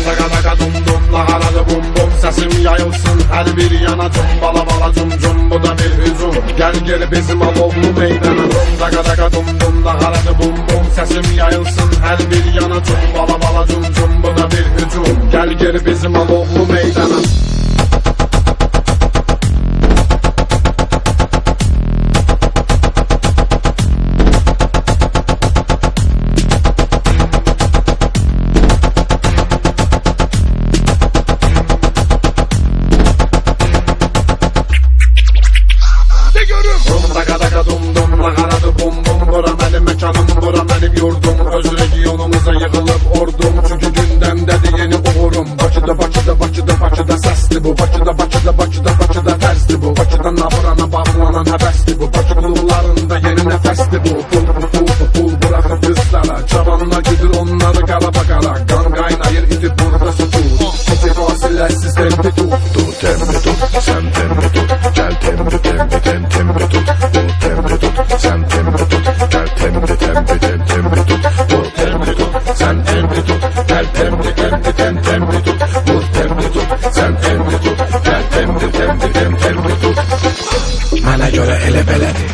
Daga daga dum dum, naharadı bum bum. Sesim yayılsın her bir yana, cumbala bala cum cum. Bu da bir hücum, gel geri bizim alovlu meydana. Daga daga dum dum, naharadı bum bum. Sesim yayılsın her bir yana, cumbala bala cum cum. Bu da bir hücum, gel geri bizim alovlu meydana. Daga daga dum dum, naharadı bum bum. Bura benim mekanım, bura benim yurdum. Öz regionumuza yığılıp ordum. Çünkü gündemdedir yeni uğurum. Bakıda sesli bu. Bakıda tersli bu. Bakıdan naburana bağlanan həvəsli bu. Bakı klublarında yeni nəfəsli bu. Pul bırakıp kızlara. Cavanlar güdür onları qara bakara. Qan qaynayır itib burada sutur. Hiç fasiləsiz tempi tut. Dur tempi tut, sen tempi tut. Gel tempi tempi tempi tut. Dur tempi tut, sen tempi tut. Gel tempi tempi tempi tut. Dur tempi tut, sen tempi tut. Gel tempi tempi tempi tut. Dur tempi tut, sen tempi tut. Gel tempi tempi tempi tut. Mənə görə elə belədir.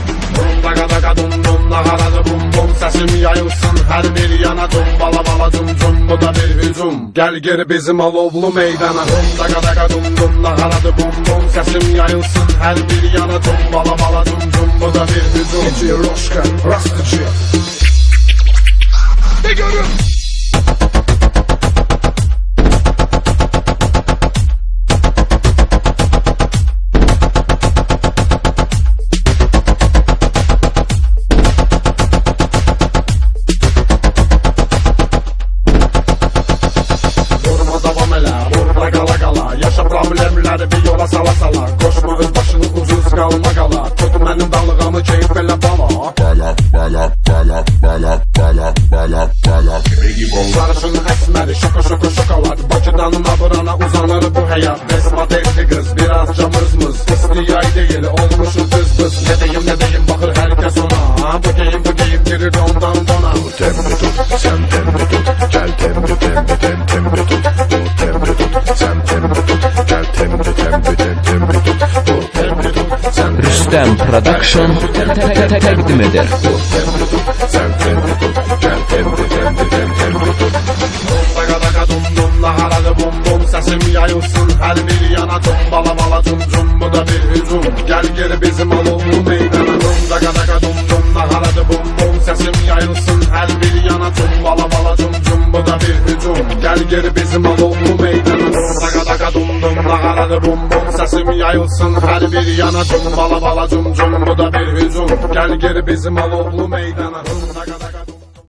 Daga daga dum dum, naharadı bum bum. Sesim yayılsın her bir yana, cumbala bala cum cum. Bu da bir hücum, gel geri bizim alovlu meydana. Daga daga dum dum, naharadı bum bum. Sesim yayılsın her bir yana, cumbala bala cum cum. Bu da bir hücum. Gece Roşka, Rastıcı. Bir görün. Yaşa problemləri bir yola sala sala. Koşma öz başını ucuz qalma qala. Tut mənim dalğamı keyif elə bala. Bala. Sarışın əsməri şokolat. Bakıdan naburana uzanır bu həyat. Besmadelli qız biraz camızmız. İstiyay deyil olmuşuz biz. Ne deyim baxır herkes ona. Bu geyim girir ondan dona. Dur tempi tut, sen tempi tut. Gel tempi tempi tempi tut. Dur tempi tut, sen tempi tut. Gel tempi tempi tempi tut. Dur tempi tut, sen Rüstem Production təqdim eder. Dur tempi tut, sen tempi tut. Gel tempi tempi tempi tut. Daga daga dum dum, naharadı bum bum. Sesim yayılsın her bir yana, cumbala bala cum cum. Bu da bir hücum, gel geri bizim alovlu meydana. Daga daga dum dum, naharadı bum bum. Sesim yayılsın her bir yana, cumbala bala cum cum. Bu da bir hücum, gel geri bizim alovlu meydana. Daga daga dum dum, naharadı bum bum. Sesim yayılsın her bir yana, cumbala bala cum cum. Bu da bir hücum, gel geri bizim alovlu meydana. Daga daga